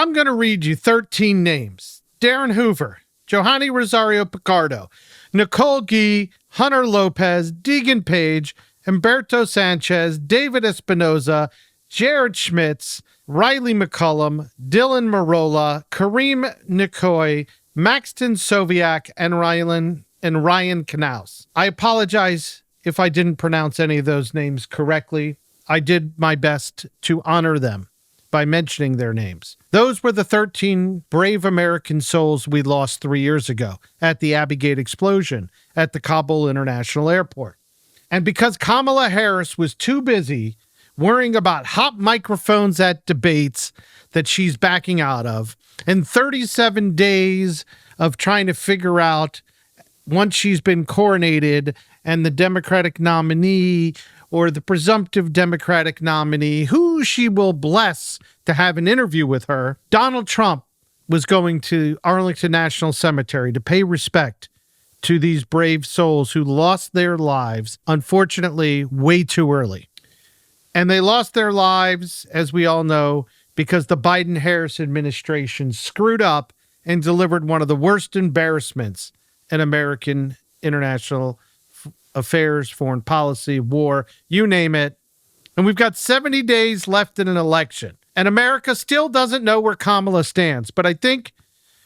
I'm going to read you 13 names. Darren Hoover, Johanny Rosario Picardo, Nicole Gee, Hunter Lopez, Deegan Page, Humberto Sanchez, David Espinoza, Jared Schmitz, Riley McCullum, Dylan Marola, Kareem Nikoy, Maxton Soviak, and Ryan Knaus. I apologize if I didn't pronounce any of those names correctly. I did my best to honor them by mentioning their names. Those were the 13 brave American souls we lost 3 years ago at the Abbey Gate explosion at the Kabul International Airport. And because Kamala Harris was too busy worrying about hot microphones at debates that she's backing out of, and 37 days of trying to figure out, once she's been coronated and the Democratic nominee or the presumptive Democratic nominee, who she will bless to have an interview with her, Donald Trump was going to Arlington National Cemetery to pay respect to these brave souls who lost their lives, unfortunately, way too early. And they lost their lives, as we all know, because the Biden-Harris administration screwed up and delivered one of the worst embarrassments in American international affairs, foreign policy, war, you name it. And we've got 70 days left in an election. And America still doesn't know where Kamala stands. But I think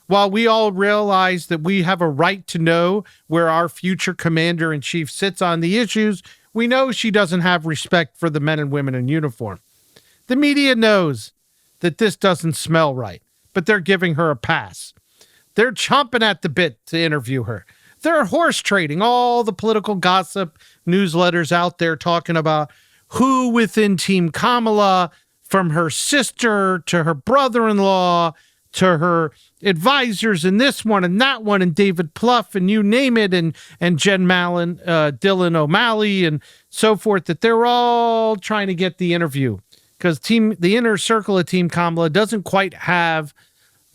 while we all realize that we have a right to know where our future commander-in-chief sits on the issues, we know she doesn't have respect for the men and women in uniform. The media knows that this doesn't smell right, but they're giving her a pass. They're chomping at the bit to interview her. They're horse trading all the political gossip newsletters out there talking about who within Team Kamala, from her sister to her brother-in-law to her advisors and this one and that one and David Plouffe and you name it and Jen Mallon, Dylan O'Malley and so forth, that they're all trying to get the interview because the inner circle of Team Kamala doesn't quite have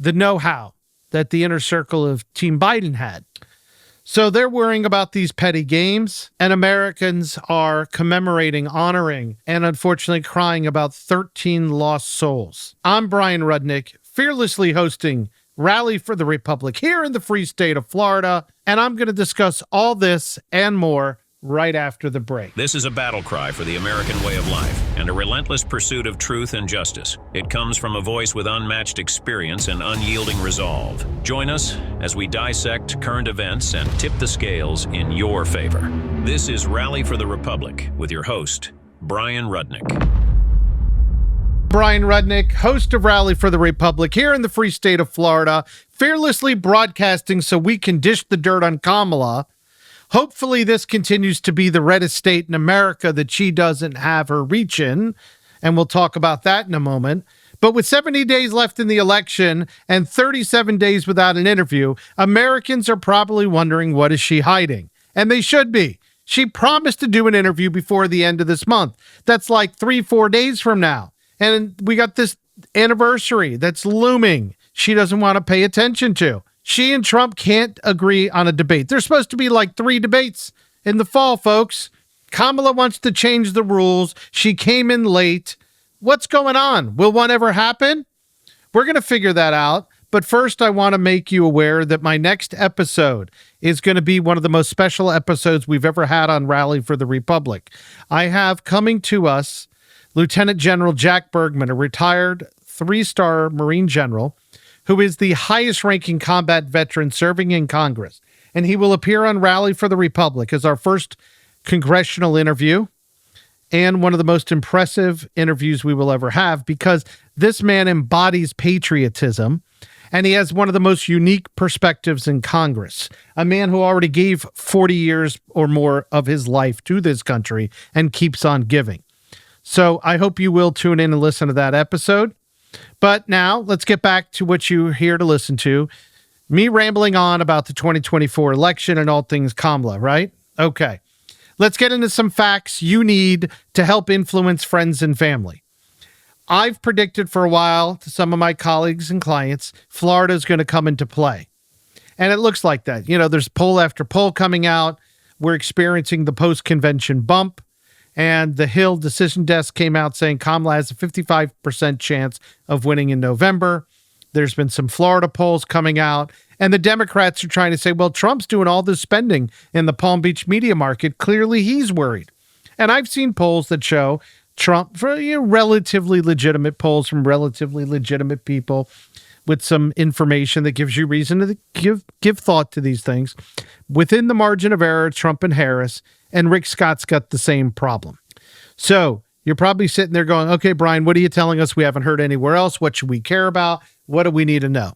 the know-how that the inner circle of Team Biden had. So they're worrying about these petty games, and Americans are commemorating, honoring, and unfortunately crying about 13 lost souls. I'm Bryan Rudnick, fearlessly hosting Rally for the Republic here in the free state of Florida, and I'm going to discuss all this and more right after the break. This is a battle cry for the American way of life and a relentless pursuit of truth and justice. It comes from a voice with unmatched experience and unyielding resolve. Join us as we dissect current events and tip the scales in your favor. This is Rally for the Republic with your host, Bryan Rudnick. Bryan Rudnick, host of Rally for the Republic here in the free state of Florida, fearlessly broadcasting so we can dish the dirt on Kamala. Hopefully this continues to be the reddest state in America that she doesn't have her reach in, and we'll talk about that in a moment. But with 70 days left in the election and 37 days without an interview, Americans are probably wondering, what is she hiding? And they should be. She promised to do an interview before the end of this month. That's like 3-4 days from now. And we got this anniversary that's looming she doesn't want to pay attention to. She and Trump can't agree on a debate. There's supposed to be like 3 debates in the fall, folks. Kamala wants to change the rules. She came in late. What's going on? Will one ever happen? We're going to figure that out. But first, I want to make you aware that my next episode is going to be one of the most special episodes we've ever had on Rally for the Republic. I have coming to us Lieutenant General Jack Bergman, a retired 3-star Marine general, who is the highest-ranking combat veteran serving in Congress. And he will appear on Rally for the Republic as our first congressional interview and one of the most impressive interviews we will ever have, because this man embodies patriotism, and he has one of the most unique perspectives in Congress, a man who already gave 40 years or more of his life to this country and keeps on giving. So I hope you will tune in and listen to that episode. But now let's get back to what you're here to listen to. Me rambling on about the 2024 election and all things Kamala, right? Okay. Let's get into some facts you need to help influence friends and family. I've predicted for a while to some of my colleagues and clients, Florida is going to come into play. And it looks like that. You know, there's poll after poll coming out. We're experiencing the post-convention bump. And the Hill decision desk came out saying Kamala has a 55% chance of winning in November. There's been some Florida polls coming out, and the Democrats are trying to say, well, Trump's doing all this spending in the Palm Beach media market. Clearly, he's worried. And I've seen polls that show Trump, for relatively legitimate polls from relatively legitimate people with some information that gives you reason to give thought to these things. Within the margin of error, Trump and Harris, and Rick Scott's got the same problem. So you're probably sitting there going, okay, Brian, what are you telling us we haven't heard anywhere else? What should we care about? What do we need to know?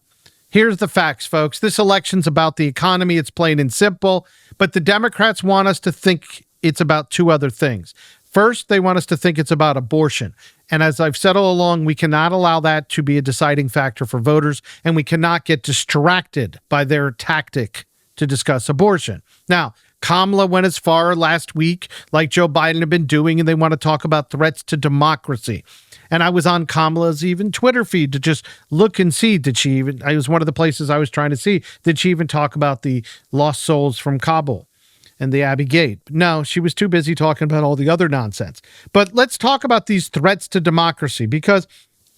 Here's the facts, folks. This election's about the economy. It's plain and simple. But the Democrats want us to think it's about two other things. First, they want us to think it's about abortion. And as I've said all along, we cannot allow that to be a deciding factor for voters, and we cannot get distracted by their tactic to discuss abortion. Now, Kamala went as far last week, like Joe Biden had been doing, and they want to talk about threats to democracy. And I was on Kamala's even Twitter feed to just look and see, it was one of the places I was trying to see, did she even talk about the lost souls from Kabul and the Abbey Gate? No, she was too busy talking about all the other nonsense. But let's talk about these threats to democracy, because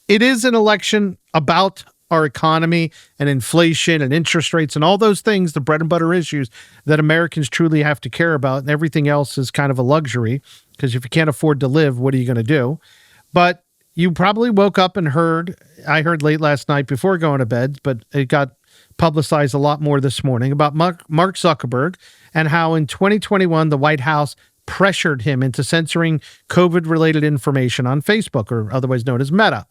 it is an election about our economy and inflation and interest rates and all those things, the bread and butter issues that Americans truly have to care about. And everything else is kind of a luxury, because if you can't afford to live, what are you going to do? But you probably woke up and I heard late last night before going to bed, but it got publicized a lot more this morning about Mark Zuckerberg and how in 2021, the White House pressured him into censoring COVID-related information on Facebook, or otherwise known as Meta.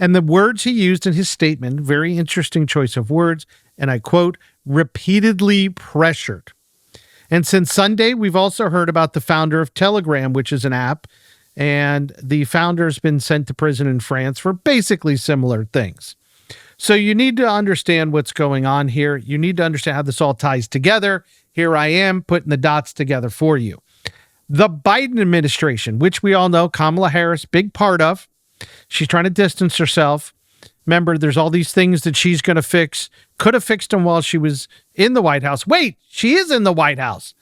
And the words he used in his statement, very interesting choice of words, and I quote, repeatedly pressured. And since Sunday, we've also heard about the founder of Telegram, which is an app, and the founder's been sent to prison in France for basically similar things. So you need to understand what's going on here. You need to understand how this all ties together. Here I am putting the dots together for you. The Biden administration, which we all know Kamala Harris, big part of, she's trying to distance herself. Remember, there's all these things that she's going to fix, could have fixed them while she was in the White House. Wait, she is in the White House.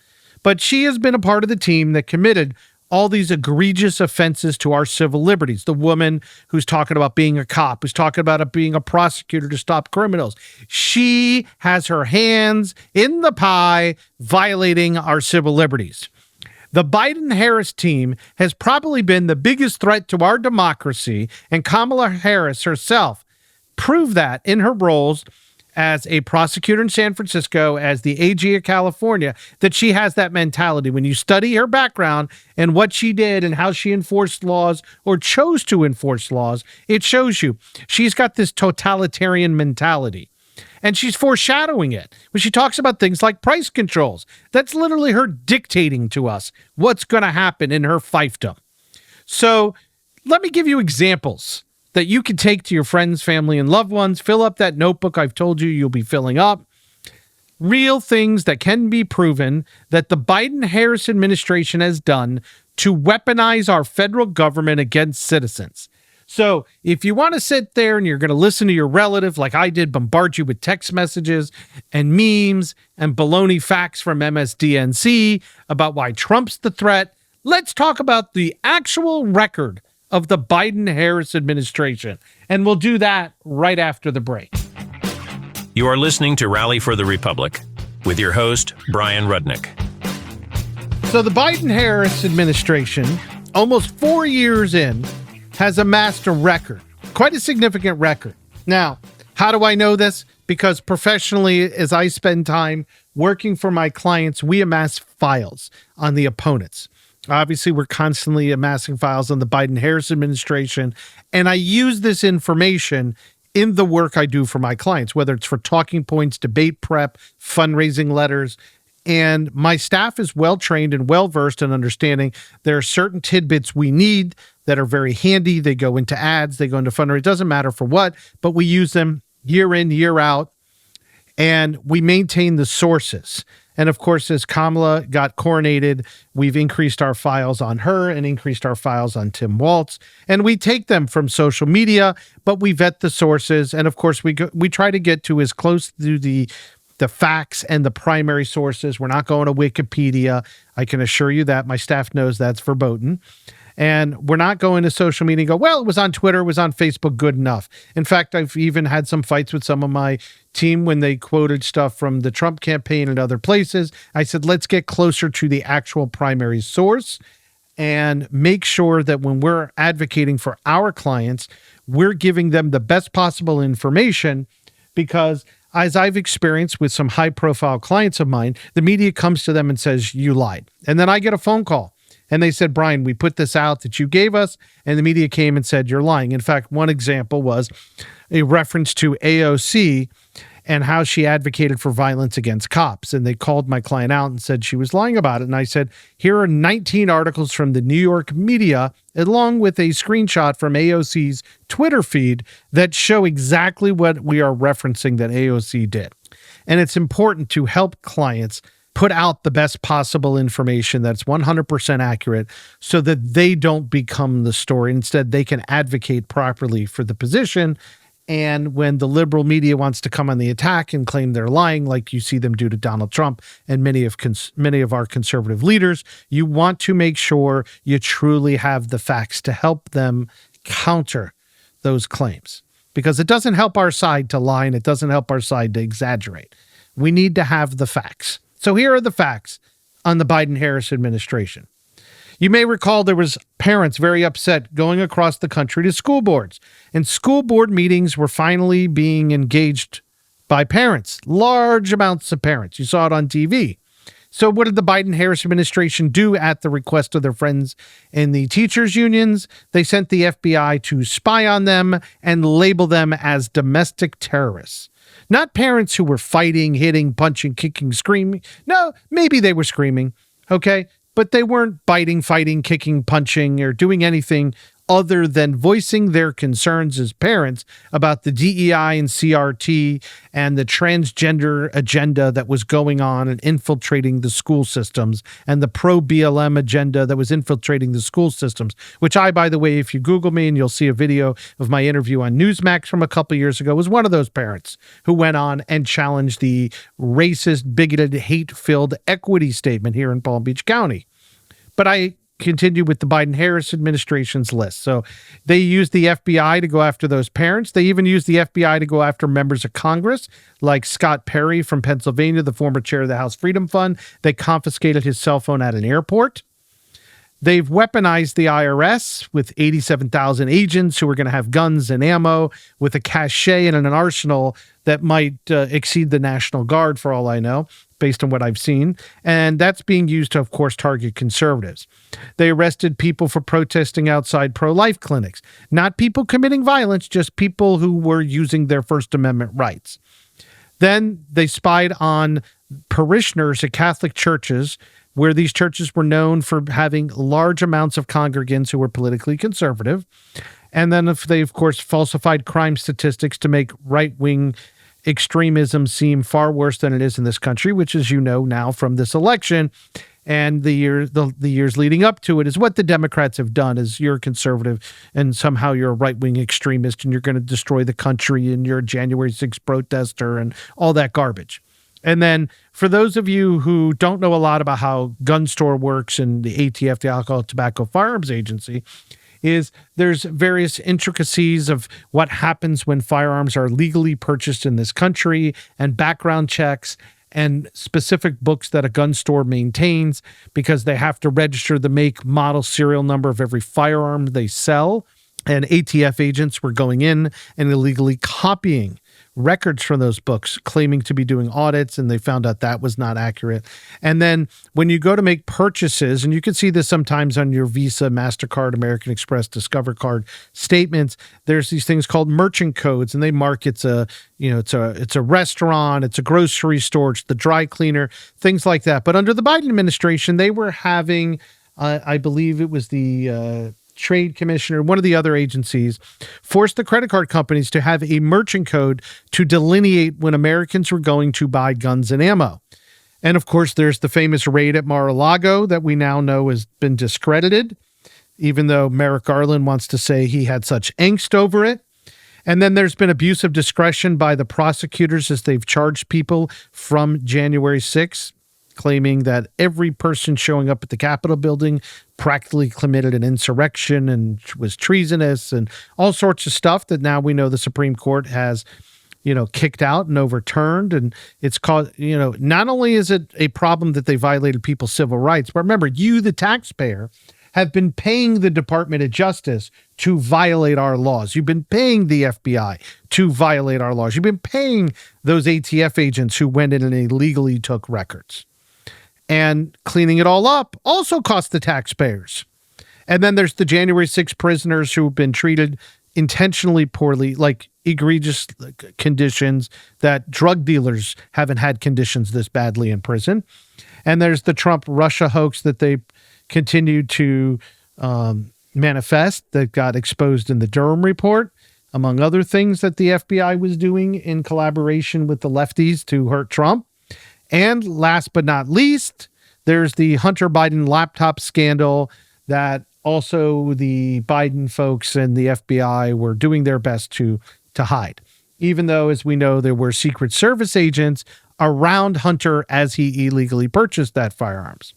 But she has been a part of the team that committed all these egregious offenses to our civil liberties. The woman who's talking about being a cop, who's talking about being a prosecutor to stop criminals. She has her hands in the pie violating our civil liberties. The Biden-Harris team has probably been the biggest threat to our democracy, and Kamala Harris herself proved that in her roles as a prosecutor in San Francisco, as the AG of California, that she has that mentality. When you study her background and what she did and how she enforced laws or chose to enforce laws, it shows you she's got this totalitarian mentality. And she's foreshadowing it when she talks about things like price controls. That's literally her dictating to us what's going to happen in her fiefdom. So let me give you examples that you can take to your friends, family, and loved ones. Fill up that notebook I've told you you'll be filling up. Real things that can be proven that the Biden-Harris administration has done to weaponize our federal government against citizens. So if you want to sit there and you're going to listen to your relative, like I did, bombard you with text messages and memes and baloney facts from MSDNC about why Trump's the threat, let's talk about the actual record of the Biden-Harris administration. And we'll do that right after the break. You are listening to Rally for the Republic with your host, Bryan Rudnick. So the Biden-Harris administration, almost 4 years in, has amassed a record, quite a significant record. Now, how do I know this? Because professionally, as I spend time working for my clients, we amass files on the opponents. Obviously, we're constantly amassing files on the Biden-Harris administration, and I use this information in the work I do for my clients, whether it's for talking points, debate prep, fundraising letters. And my staff is well-trained and well-versed in understanding there are certain tidbits we need that are very handy. They go into ads, they go into fundraising. It doesn't matter for what, but we use them year in, year out, and we maintain the sources. And of course, as Kamala got coronated, we've increased our files on her and increased our files on Tim Walz. And we take them from social media, but we vet the sources. And of course, we try to get to as close to the facts and the primary sources. We're not going to Wikipedia. I can assure you that. My staff knows that's verboten. And we're not going to social media and go, well, it was on Twitter, it was on Facebook, good enough. In fact, I've even had some fights with some of my team when they quoted stuff from the Trump campaign and other places. I said, let's get closer to the actual primary source and make sure that when we're advocating for our clients, we're giving them the best possible information, because as I've experienced with some high-profile clients of mine, the media comes to them and says, you lied. And then I get a phone call, and they said, Bryan, we put this out that you gave us, and the media came and said, you're lying. In fact, one example was a reference to AOC and how she advocated for violence against cops. And they called my client out and said she was lying about it. And I said, here are 19 articles from the New York media, along with a screenshot from AOC's Twitter feed that show exactly what we are referencing that AOC did. And it's important to help clients put out the best possible information that's 100% accurate so that they don't become the story. Instead, they can advocate properly for the position. And when the liberal media wants to come on the attack and claim they're lying, like you see them do to Donald Trump and many of our conservative leaders, you want to make sure you truly have the facts to help them counter those claims. Because it doesn't help our side to lie, and it doesn't help our side to exaggerate. We need to have the facts. So here are the facts on the Biden-Harris administration. You may recall there was parents very upset going across the country to school boards, and school board meetings were finally being engaged by parents, large amounts of parents. You saw it on TV. So what did the Biden-Harris administration do at the request of their friends in the teachers' unions? They sent the FBI to spy on them and label them as domestic terrorists. Not parents who were fighting, hitting, punching, kicking, screaming. No, maybe they were screaming, okay? But they weren't biting, fighting, kicking, punching, or doing anything other than voicing their concerns as parents about the DEI and CRT and the transgender agenda that was going on and infiltrating the school systems, and the pro-BLM agenda that was infiltrating the school systems, which I, by the way, if you Google me and you'll see a video of my interview on Newsmax from a couple years ago, was one of those parents who went on and challenged the racist, bigoted, hate-filled equity statement here in Palm Beach County. But I continue with the Biden-Harris administration's list. So they used the FBI to go after those parents. They even used the FBI to go after members of Congress, like Scott Perry from Pennsylvania, the former chair of the House Freedom Fund. They confiscated his cell phone at an airport. They've weaponized the IRS with 87,000 agents who are going to have guns and ammo with a cachet and an arsenal that might exceed the National Guard, for all I know, based on what I've seen. And that's being used to, of course, target conservatives. They arrested people for protesting outside pro-life clinics. Not people committing violence, just people who were using their First Amendment rights. Then they spied on parishioners at Catholic churches, where these churches were known for having large amounts of congregants who were politically conservative. And then if they, of course, falsified crime statistics to make right-wing extremism seem far worse than it is in this country, which, as you know now from this election and the years leading up to it, is what the Democrats have done. Is you're a conservative and somehow you're a right-wing extremist and you're going to destroy the country and you're a January 6th protester and all that garbage. And then for those of you who don't know a lot about how gun store works and the ATF, the Alcohol, Tobacco, Firearms Agency, is there's various intricacies of what happens when firearms are legally purchased in this country, and background checks and specific books that a gun store maintains, because they have to register the make, model, serial number of every firearm they sell. And ATF agents were going in and illegally copying records from those books, claiming to be doing audits, and they found out that was not accurate. And then when you go to make purchases, and you can see this sometimes on your Visa, MasterCard, American Express, Discover Card statements, there's these things called merchant codes, and they mark it's a restaurant, it's a grocery store, it's the dry cleaner, things like that. But under the Biden administration, they were having, I believe it was the Trade Commissioner, one of the other agencies, forced the credit card companies to have a merchant code to delineate when Americans were going to buy guns and ammo. And of course, there's the famous raid at Mar-a-Lago that we now know has been discredited, even though Merrick Garland wants to say he had such angst over it. And then there's been abuse of discretion by the prosecutors as they've charged people from January 6th. claiming that every person showing up at the Capitol building practically committed an insurrection and was treasonous and all sorts of stuff that now we know the Supreme Court has, kicked out and overturned. And it's caused, not only is it a problem that they violated people's civil rights, but remember, you, the taxpayer, have been paying the Department of Justice to violate our laws. You've been paying the FBI to violate our laws. You've been paying those ATF agents who went in and illegally took records. And cleaning it all up also cost the taxpayers. And then there's the January 6 prisoners who've been treated intentionally poorly, like egregious conditions that drug dealers haven't had conditions this badly in prison. And there's the Trump-Russia hoax that they continued to manifest that got exposed in the Durham report, among other things that the FBI was doing in collaboration with the lefties to hurt Trump. And last but not least, there's the Hunter Biden laptop scandal that also the Biden folks and the FBI were doing their best to hide, even though, as we know, there were Secret Service agents around Hunter as he illegally purchased that firearms.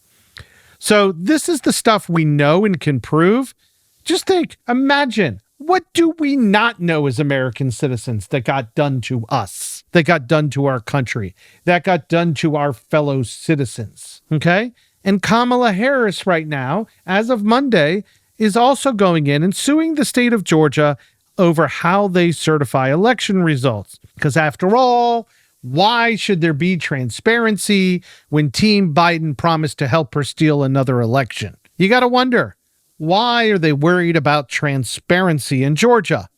So this is the stuff we know and can prove. Just imagine, what do we not know as American citizens that got done to us, that got done to our country, that got done to our fellow citizens, okay? And Kamala Harris right now, as of Monday, is also going in and suing the state of Georgia over how they certify election results. Because after all, why should there be transparency when Team Biden promised to help her steal another election? You got to wonder, why are they worried about transparency in Georgia?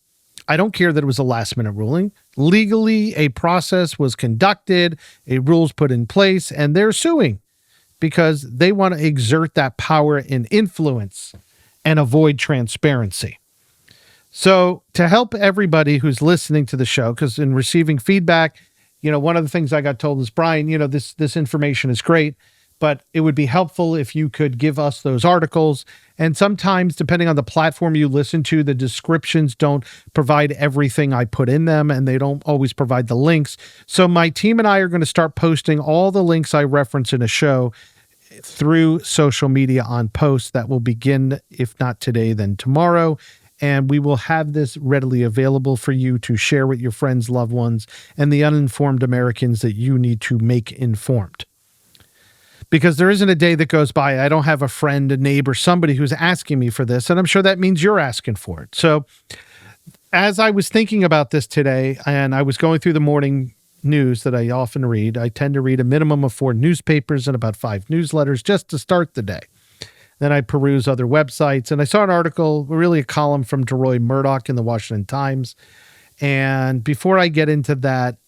I don't care that it was a last-minute ruling. Legally, a process was conducted, a rules put in place, and they're suing because they want to exert that power and influence and avoid transparency. So to help everybody who's listening to the show, because in receiving feedback, one of the things I got told is, Bryan, this information is great, but it would be helpful if you could give us those articles. And sometimes, depending on the platform you listen to, the descriptions don't provide everything I put in them, and they don't always provide the links. So my team and I are going to start posting all the links I reference in a show through social media on posts that will begin, if not today, then tomorrow. And we will have this readily available for you to share with your friends, loved ones, and the uninformed Americans that you need to make informed. Because there isn't a day that goes by I don't have a friend, a neighbor, somebody who's asking me for this, and I'm sure that means you're asking for it. So as I was thinking about this today, and I was going through the morning news that I often read, I tend to read a minimum of 4 newspapers and about 5 newsletters just to start the day. Then I peruse other websites, and I saw an article, really a column from DeRoy Murdoch in the Washington Times. And before I get into that,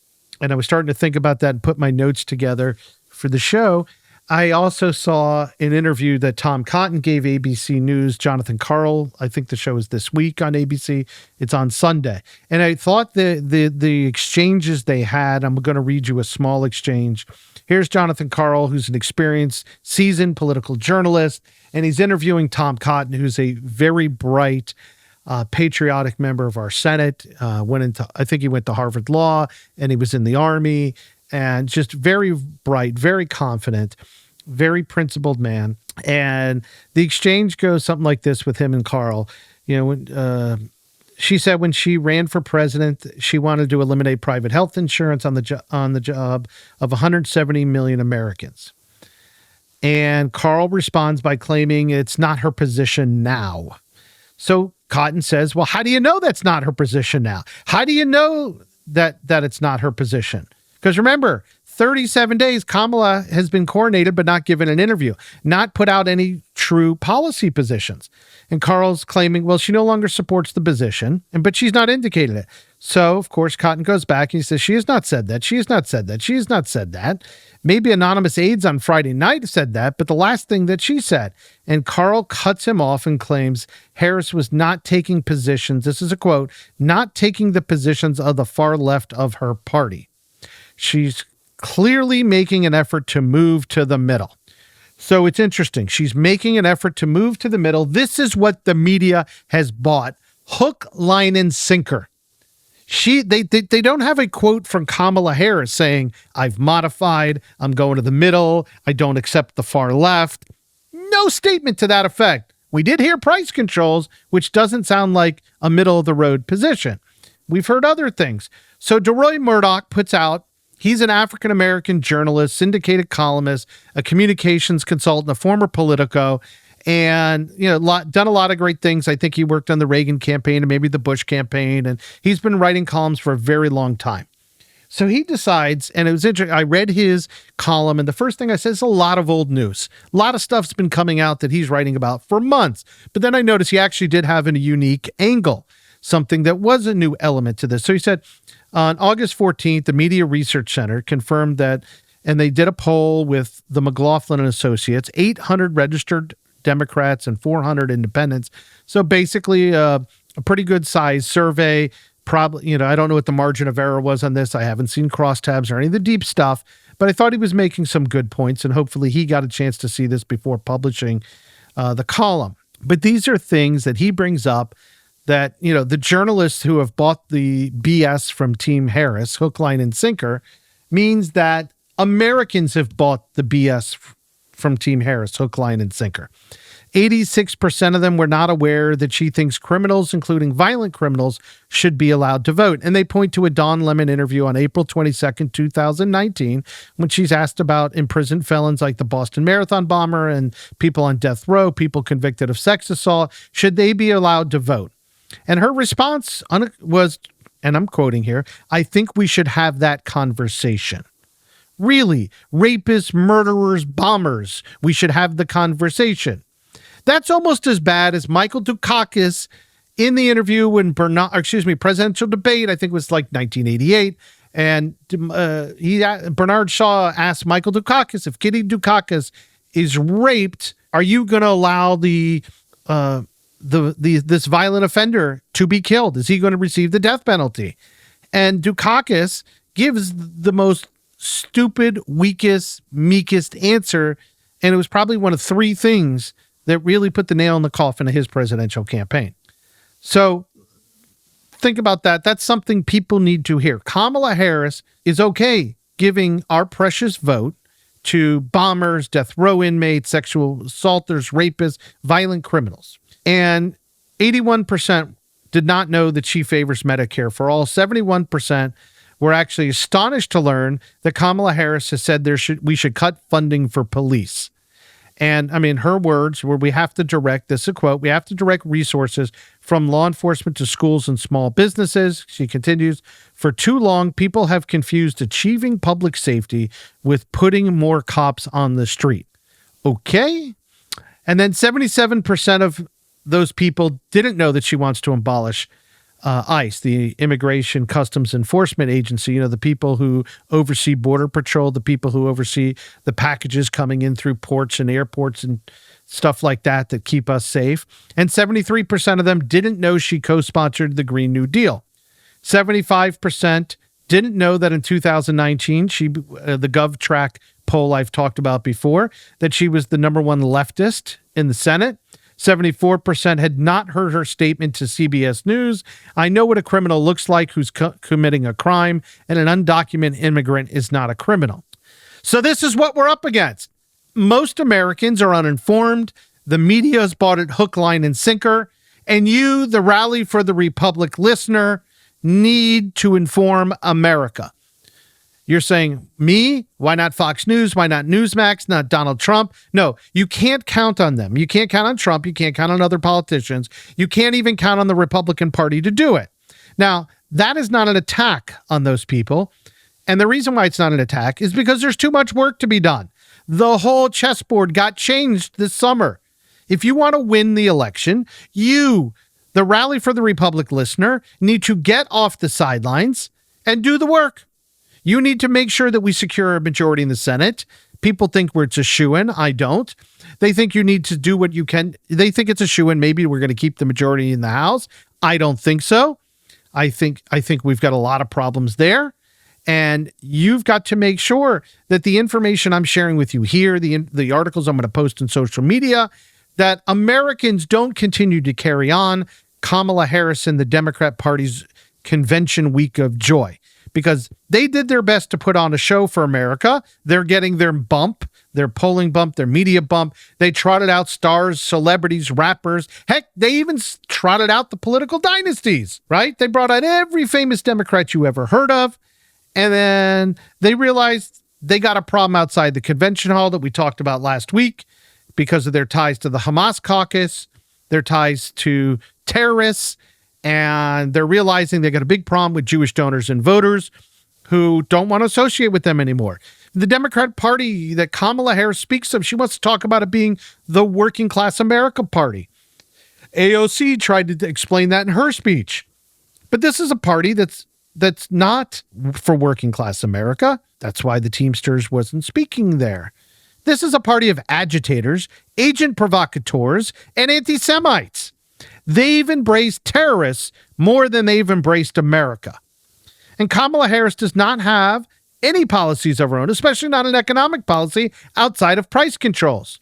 and I was starting to think about that and put my notes together for the show, I also saw an interview that Tom Cotton gave ABC News, Jonathan Karl. I think the show is this week on ABC. It's on Sunday. And I thought the exchanges they had, I'm going to read you a small exchange. Here's Jonathan Karl, who's an experienced, seasoned political journalist, and he's interviewing Tom Cotton, who's a very bright, patriotic member of our Senate. I think he went to Harvard Law, and he was in the Army, and just very bright, very confident, very principled man. And the exchange goes something like this with him and Karl. She said when she ran for president, she wanted to eliminate private health insurance on the job of 170 million Americans. And Karl responds by claiming it's not her position now. So Cotton says, well, how do you know that's not her position now? How do you know that it's not her position? Because remember, 37 days, Kamala has been coronated but not given an interview, not put out any true policy positions. And Karl's claiming, well, she no longer supports the position, but she's not indicated it. So, of course, Cotton goes back and he says, she has not said that. She has not said that. She has not said that. Maybe anonymous aides on Friday night said that, but the last thing that she said. And Karl cuts him off and claims Harris was not taking positions, this is a quote, not taking the positions of the far left of her party. She's clearly making an effort to move to the middle. So it's interesting. She's making an effort to move to the middle. This is what the media has bought. Hook, line, and sinker. They don't have a quote from Kamala Harris saying, I've modified, I'm going to the middle, I don't accept the far left. No statement to that effect. We did hear price controls, which doesn't sound like a middle-of-the-road position. We've heard other things. So DeRoy Murdoch puts out, he's an African-American journalist, syndicated columnist, a communications consultant, a former Politico, and done a lot of great things. I think he worked on the Reagan campaign and maybe the Bush campaign, and he's been writing columns for a very long time. So he decides, and it was interesting, I read his column, and the first thing I said is a lot of old news. A lot of stuff's been coming out that he's writing about for months. But then I noticed he actually did have a unique angle, something that was a new element to this. So he said, on August 14th, the Media Research Center confirmed that, and they did a poll with the McLaughlin and Associates, 800 registered Democrats and 400 independents. So basically a pretty good size survey. Probably, I don't know what the margin of error was on this. I haven't seen crosstabs or any of the deep stuff, but I thought he was making some good points, and hopefully he got a chance to see this before publishing the column. But these are things that he brings up that, the journalists who have bought the BS from Team Harris, hook, line, and sinker, means that Americans have bought the BS from Team Harris, hook, line, and sinker. 86% of them were not aware that she thinks criminals, including violent criminals, should be allowed to vote. And they point to a Don Lemon interview on April 22nd, 2019, when she's asked about imprisoned felons like the Boston Marathon bomber and people on death row, people convicted of sex assault. Should they be allowed to vote? And her response was, and I'm quoting here, I think we should have that conversation. Really, rapists, murderers, bombers, we should have the conversation. That's almost as bad as Michael Dukakis in the interview when presidential debate, I think it was like 1988. And Bernard Shaw asked Michael Dukakis, if Kitty Dukakis is raped, are you going to allow this violent offender to be killed? Is he going to receive the death penalty? And Dukakis gives the most stupid, weakest, meekest answer. And it was probably one of three things that really put the nail in the coffin of his presidential campaign. So think about that. That's something people need to hear. Kamala Harris is okay giving our precious vote to bombers, death row inmates, sexual assaulters, rapists, violent criminals. And 81% did not know that she favors Medicare for all. 71% were actually astonished to learn that Kamala Harris has said we should cut funding for police. And I mean, her words were, we have to direct, this is a quote, we have to direct resources from law enforcement to schools and small businesses. She continues, for too long, people have confused achieving public safety with putting more cops on the street. Okay. And then 77% of those people didn't know that she wants to abolish ICE, the Immigration Customs Enforcement Agency, the people who oversee Border Patrol, the people who oversee the packages coming in through ports and airports and stuff like that keep us safe. And 73% of them didn't know she co-sponsored the Green New Deal. 75% didn't know that in 2019, the GovTrack poll I've talked about before, that she was the number one leftist in the Senate. 74% had not heard her statement to CBS News. I know what a criminal looks like who's committing a crime, and an undocumented immigrant is not a criminal. So this is what we're up against. Most Americans are uninformed. The media has bought it hook, line, and sinker. And you, the Rally for the Republic listener, need to inform America. You're saying, me? Why not Fox News? Why not Newsmax? Not Donald Trump? No, you can't count on them. You can't count on Trump. You can't count on other politicians. You can't even count on the Republican Party to do it. Now, that is not an attack on those people. And the reason why it's not an attack is because there's too much work to be done. The whole chessboard got changed this summer. If you want to win the election, you, the Rally for the Republic listener, need to get off the sidelines and do the work. You need to make sure that we secure a majority in the Senate. People think it's a shoo-in. I don't. They think you need to do what you can. They think it's a shoo-in. Maybe we're going to keep the majority in the House. I don't think so. I think we've got a lot of problems there. And you've got to make sure that the information I'm sharing with you here, the articles I'm going to post on social media, that Americans don't continue to carry on Kamala Harris and the Democrat Party's convention week of joy because they did their best to put on a show for America. They're getting their bump, their polling bump, their media bump. They trotted out stars, celebrities, rappers. Heck, they even trotted out the political dynasties, right? They brought out every famous Democrat you ever heard of. And then they realized they got a problem outside the convention hall that we talked about last week because of their ties to the Hamas caucus, their ties to terrorists, and they're realizing they got a big problem with Jewish donors and voters who don't want to associate with them anymore. The Democrat Party that Kamala Harris speaks of, she wants to talk about it being the working class America party. AOC tried to explain that in her speech. But this is a party that's not for working class America. That's why the Teamsters wasn't speaking there. This is a party of agitators, agent provocateurs, and anti-Semites. They've embraced terrorists more than they've embraced America. And Kamala Harris does not have any policies of her own, especially not an economic policy outside of price controls.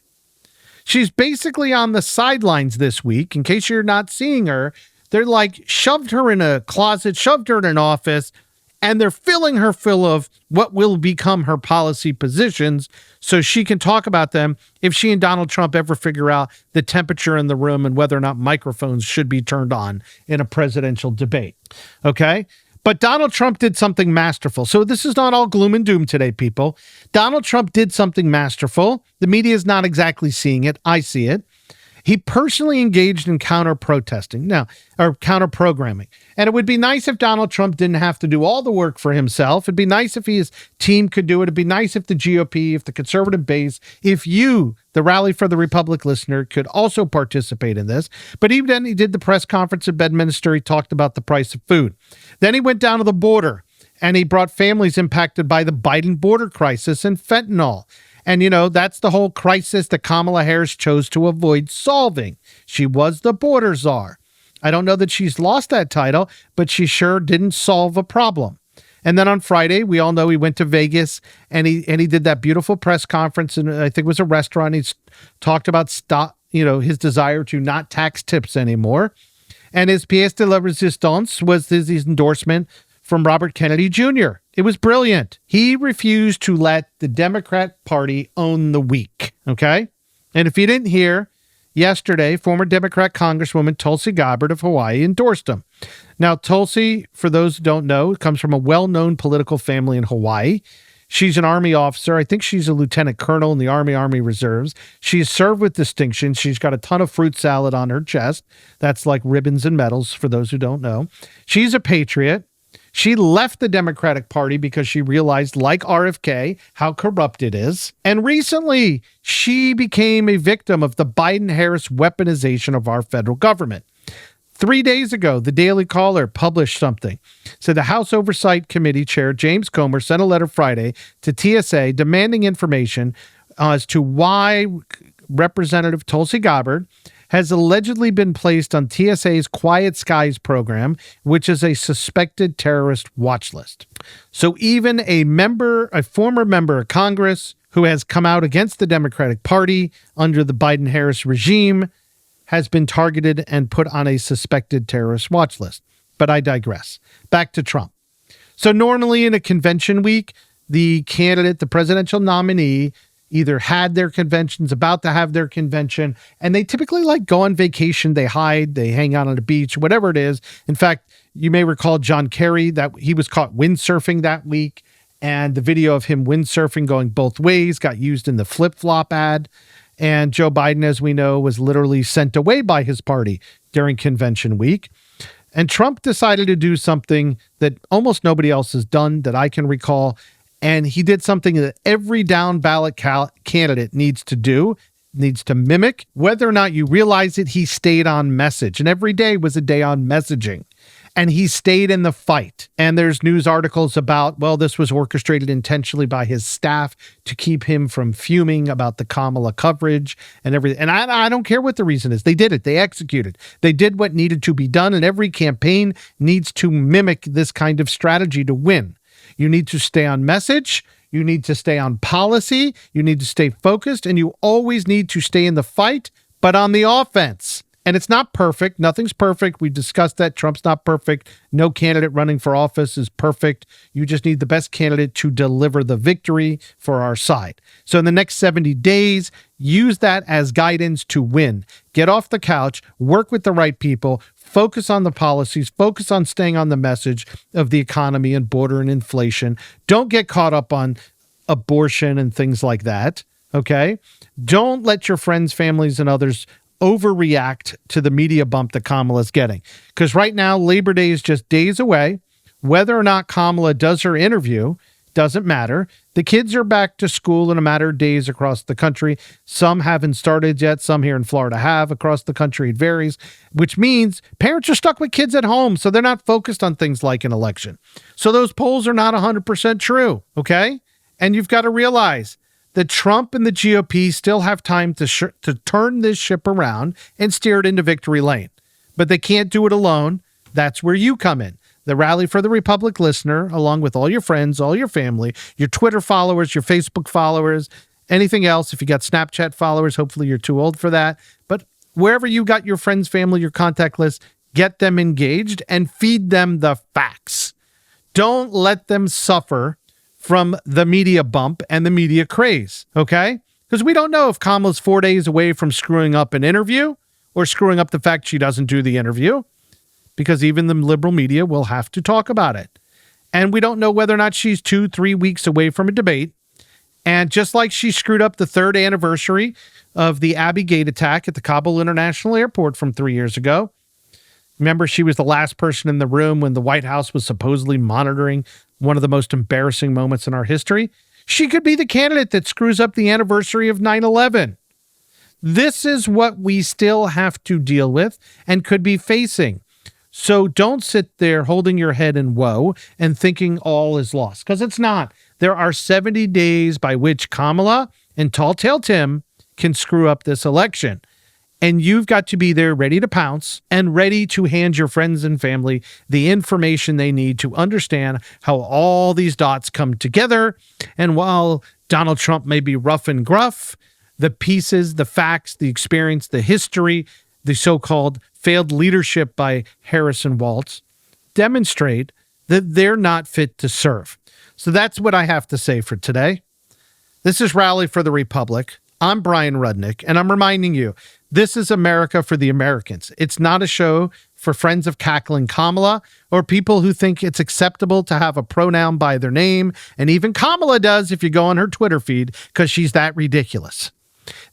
She's basically on the sidelines this week. In case you're not seeing her, they're like shoved her in a closet, shoved her in an office, and they're filling her full of what will become her policy positions so she can talk about them if she and Donald Trump ever figure out the temperature in the room and whether or not microphones should be turned on in a presidential debate. Okay? But Donald Trump did something masterful. So this is not all gloom and doom today, people. Donald Trump did something masterful. The media is not exactly seeing it. I see it. He personally engaged in counter-protesting, or counter-programming. And it would be nice if Donald Trump didn't have to do all the work for himself. It'd be nice if his team could do it. It'd be nice if the GOP, if the conservative base, if you, the Rally for the Republic listener, could also participate in this. But even then, he did the press conference at Bedminster. He talked about the price of food. Then he went down to the border, and he brought families impacted by the Biden border crisis and fentanyl. And, that's the whole crisis that Kamala Harris chose to avoid solving. She was the border czar. I don't know that she's lost that title, but she sure didn't solve a problem. And then on Friday, we all know he went to Vegas and he did that beautiful press conference, and I think it was a restaurant. He talked about his desire to not tax tips anymore. And his pièce de la résistance was his endorsement from Robert Kennedy Jr. It was brilliant. He refused to let the Democrat Party own the week, okay? And if you didn't hear, yesterday, former Democrat Congresswoman Tulsi Gabbard of Hawaii endorsed him. Now, Tulsi, for those who don't know, comes from a well-known political family in Hawaii. She's an Army officer. I think she's a lieutenant colonel in the Army Reserves. She's served with distinction. She's got a ton of fruit salad on her chest. That's like ribbons and medals, for those who don't know. She's a patriot. She left the Democratic Party because she realized, like RFK, how corrupt it is. And recently, she became a victim of the Biden-Harris weaponization of our federal government. 3 days ago, the Daily Caller published something. So the House Oversight Committee Chair James Comer sent a letter Friday to TSA demanding information as to why Representative Tulsi Gabbard has allegedly been placed on TSA's Quiet Skies program, which is a suspected terrorist watch list. So even a former member of Congress who has come out against the Democratic Party under the Biden-Harris regime has been targeted and put on a suspected terrorist watch list. But I digress. Back to Trump. So normally in a convention week, the candidate, the presidential nominee, either had their conventions, about to have their convention, and they typically go on vacation, they hide, they hang out on a beach, whatever it is. In fact, you may recall John Kerry, that he was caught windsurfing that week, and the video of him windsurfing going both ways got used in the flip-flop ad. And Joe Biden, as we know, was literally sent away by his party during convention week. And Trump decided to do something that almost nobody else has done that I can recall. And he did something that every down ballot candidate needs to do, needs to mimic. Whether or not you realize it, he stayed on message. And every day was a day on messaging. And he stayed in the fight. And there's news articles about, this was orchestrated intentionally by his staff to keep him from fuming about the Kamala coverage and everything. And I don't care what the reason is. They did it. They executed. They did what needed to be done. And every campaign needs to mimic this kind of strategy to win. You need to stay on message. You need to stay on policy. You need to stay focused. And you always need to stay in the fight, but on the offense. And it's not perfect. Nothing's perfect. We discussed that. Trump's not perfect. No candidate running for office is perfect. You just need the best candidate to deliver the victory for our side. So in the next 70 days, use that as guidance to win. Get off the couch, work with the right people, focus on the policies, focus on staying on the message of the economy and border and inflation. Don't get caught up on abortion and things like that, okay? Don't let your friends, families, and others overreact to the media bump that Kamala's getting. Because right now, Labor Day is just days away. Whether or not Kamala does her interview doesn't matter. The kids are back to school in a matter of days across the country. Some haven't started yet. Some here in Florida have. Across the country, it varies, which means parents are stuck with kids at home, so they're not focused on things like an election. So those polls are not 100% true, okay? And you've got to realize that Trump and the GOP still have time to turn this ship around and steer it into victory lane. But they can't do it alone. That's where you come in. The Rally for the Republic listener, along with all your friends, all your family, your Twitter followers, your Facebook followers, anything else. If you got Snapchat followers, hopefully you're too old for that. But wherever you got your friends, family, your contact list, get them engaged and feed them the facts. Don't let them suffer from the media bump and the media craze, okay? Because we don't know if Kamala's 4 days away from screwing up an interview or screwing up the fact she doesn't do the interview, because even the liberal media will have to talk about it. And we don't know whether or not she's 2-3 weeks away from a debate. And just like she screwed up the 3rd anniversary of the Abbey Gate attack at the Kabul International Airport from 3 years ago, remember, she was the last person in the room when the White House was supposedly monitoring one of the most embarrassing moments in our history. She could be the candidate that screws up the anniversary of 9/11. This is what we still have to deal with and could be facing. So don't sit there holding your head in woe and thinking all is lost, because it's not. There are 70 days by which Kamala and Tall Tale Tim can screw up this election. And you've got to be there ready to pounce and ready to hand your friends and family the information they need to understand how all these dots come together. And while Donald Trump may be rough and gruff, the pieces, the facts, the experience, the history, the so-called failed leadership by Harris and Walz demonstrate that they're not fit to serve. So that's what I have to say for today. This is Rally for the Republic. I'm Bryan Rudnick, and I'm reminding you, this is America for the Americans. It's not a show for friends of cackling Kamala or people who think it's acceptable to have a pronoun by their name, and even Kamala does if you go on her Twitter feed, because she's that ridiculous.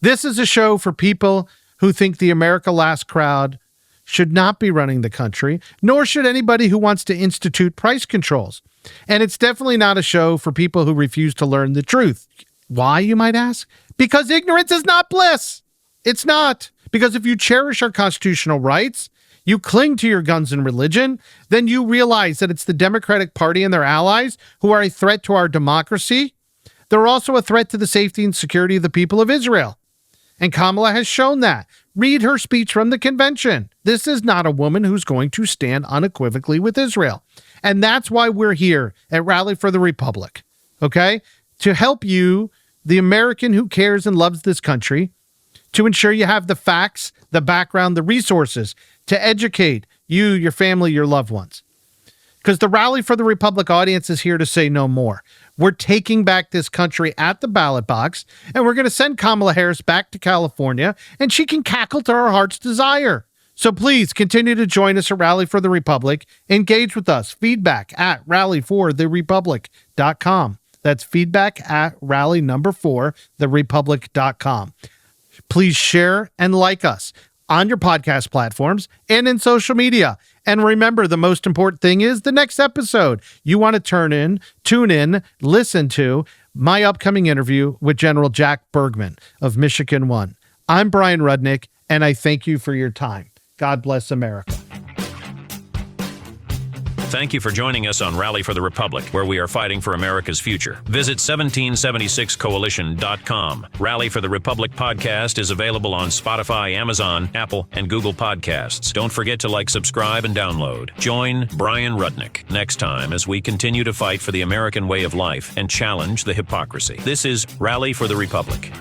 This is a show for people who think the America Last crowd should not be running the country, nor should anybody who wants to institute price controls. And it's definitely not a show for people who refuse to learn the truth. Why, you might ask? Because ignorance is not bliss. It's not. Because if you cherish our constitutional rights, you cling to your guns and religion, then you realize that it's the Democratic Party and their allies who are a threat to our democracy. They're also a threat to the safety and security of the people of Israel. And Kamala has shown that. Read her speech from the convention. This is not a woman who's going to stand unequivocally with Israel. And that's why we're here at Rally for the Republic, okay? To help you, the American who cares and loves this country, to ensure you have the facts, the background, the resources to educate you, your family, your loved ones. Because the Rally for the Republic audience is here to say no more. We're taking back this country at the ballot box, and we're going to send Kamala Harris back to California, and she can cackle to her heart's desire. So please continue to join us at Rally for the Republic. Engage with us. Feedback at rallyfortherepublic.com. That's feedback at rally4therepublic.com. Please share and like us on your podcast platforms and in social media. And remember, the most important thing is the next episode. You want to tune in, listen to my upcoming interview with General Jack Bergman of Michigan One. I'm Bryan Rudnick, and I thank you for your time. God bless America. Thank you for joining us on Rally for the Republic, where we are fighting for America's future. Visit 1776coalition.com. Rally for the Republic podcast is available on Spotify, Amazon, Apple, and Google Podcasts. Don't forget to like, subscribe, and download. Join Bryan Rudnick next time as we continue to fight for the American way of life and challenge the hypocrisy. This is Rally for the Republic.